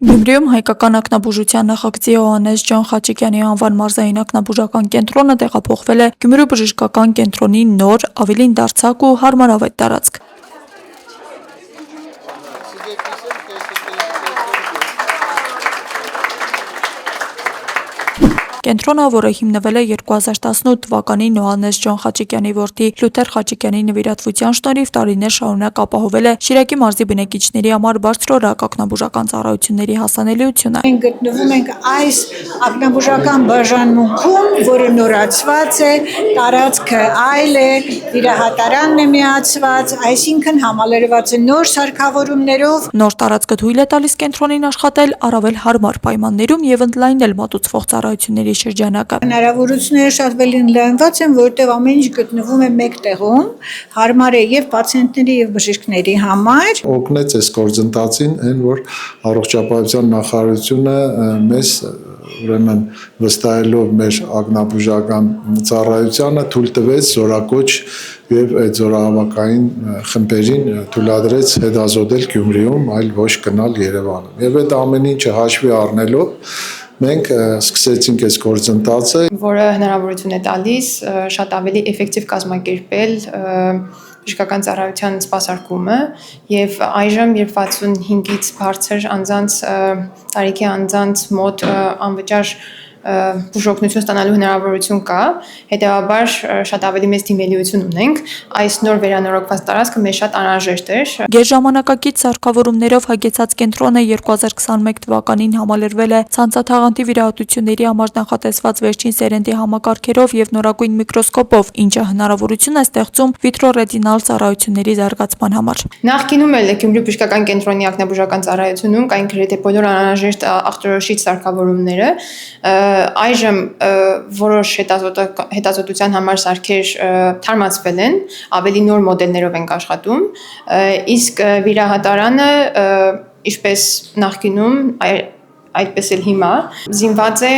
Գյումրիում հայկական ակնաբուժության նախագծի Հովհաննես Ջան Խաչիկյանի անվան մարզային ակնաբուժական կենտրոնը տեղափոխվել է Գյումրու բժշկական կենտրոնի նոր, ավելին դարձակ ու հարմարավետ տարածք։ Կենտրոնը, որը հիմնվել է 2018 թվականին Հովհաննես Ջան Խաչիկյանի որդի Լյութեր Խաչիկյանի նվիրատվության շնորհիվ տարիներ շարունակ ապահովել է Շիրակի մարզի բնակիչների համար բարձրորակ ակնաբուժական ծառայությունների հասանելիությունը։ Մենք գտնվում ենք այս ակնաբուժական բաժանմունքում, որը նորացված է, տարածքը այլ է, վիրահատարանն է միացված, այսինքն համալրված է նոր սարքավորումներով։ Նոր տարածքը թույլ է տալիս կենտրոնին աշխատել առավել հարմար պայմաններում եւ ընդլայնել մատուցվող ծառայությունների շրջանակը։ Հնարավորությունները շատ ավելի ընդլայնված են, որտեղ ամեն ինչ գտնվում է մեկ տեղում, հարմար է եւ պացիենտների եւ բժիշկների համար։ Օգնեց այս գործընթացին, այն որ առողջապահության նախարարությունը մեզ ուրեմն վստահելով մեր ակնաբուժական ծառայությանը թույլ տվեց զորակոչ եւ այդ զորահավաքային խմբերին թույլատրեց հետազոտել Գյումրիում, այլ ոչ գնալ Երևանում։ Եվ այդ ամեն ինչը հաշվի առնելով մենք սկսեցինք այս գործընթացը, որը հնարավորություն է տալիս շատ ավելի էֆեկտիվ կազմակերպել բժշկական ծառայության սպասարկումը եւ այժմ երբ 65-ից բարձր անձանց տարիքի անձանց մոտ անվճար բուժօգնություն ստանալու հնարավորություն կա, հետեւաբար շատ ավելի մեծ դիմելիություն ունենք, այս նոր վերանորոգված տարածքը մեզ շատ անհրաժեշտ էր։ Գերժամանակակից սարքավորումներով հագեցած կենտրոնը 2021 թվականին համալրվել է ցանցաթաղանթի վիրահատությունների համար նախատեսված վերջին սերնդի համակարգերով եւ նորագույն միկրոսկոպով, ինչը հնարավորություն է ստեղծում վիտրոռետինալ ծառայությունների զարգացման համար։ Նախկինում էլ Գյումրու բժշկական կենտրոնի ակնաբուժական ծառայությունում կային գրեթե բոլոր անհրաժեշտ ախտորոշիչ սարքավորումները, այժմ որոշ հետազոտության համար սարքեր թարմացվել են, ավելի նոր մոդելներով ենք աշխատում, իսկ վիրահատարանը, ինչպես նախկինում, այդպես էլ հիմա զինված է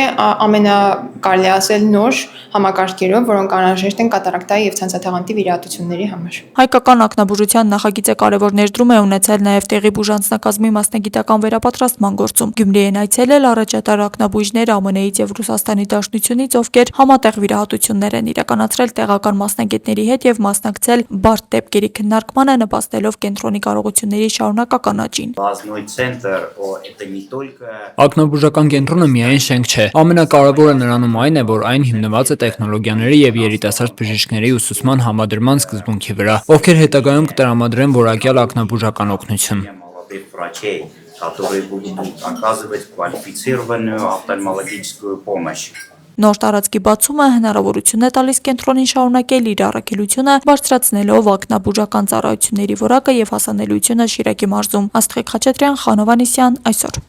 ամենակարելի ասել նոր համակարգերով, որոնք անհրաժեշտ են կատարակտայի եւ ցանցաթաղանթի վիրահատությունների համար։ Հայկական ակնաբուժության նախագիծը կարևոր ներդրում է ունեցել նաեւ տեղի բուժանձնակազմի մասնագիտական վերապատրաստման գործում։ Գյումրի են այցելել առաջատար ակնաբույժներ ԱՄՆ-ից եւ Ռուսաստանի Դաշնությունից, ովքեր համատեղ վիրահատություններ են իրականացրել տեղական մասնագետների հետ եւ մասնակցել բարդ դեպքերի քննարկմանը, նպաստելով կենտրոնի կարողությունների շարունակական աճին։ Ակնաբուժական կենտրոնը միայն շենք չէ։ Ամենակարևորը նրանում այն է, որ այն հիմնված է տեխնոլոգիաների եւ երիտասարդ բժիշկների ուսուցման համադրման սկզբունքի վրա, ովքեր հետագայում կտրամադրեն որակյալ ակնաբուժական օգնություն։ Которые будут оказывать квалифицированную офтальмологическую помощь. Նոր տարածքի բացումը հնարավորություն է տալիս կենտրոնին շարունակել իր առաքելությունը, բարձրացնելով ակնաբուժական ծառայությունների որակը եւ հասանելիությունը Շիրակի մարզում։ Աստղիկ Խաչատրյան, Խանո Վանեսյան, այսօր։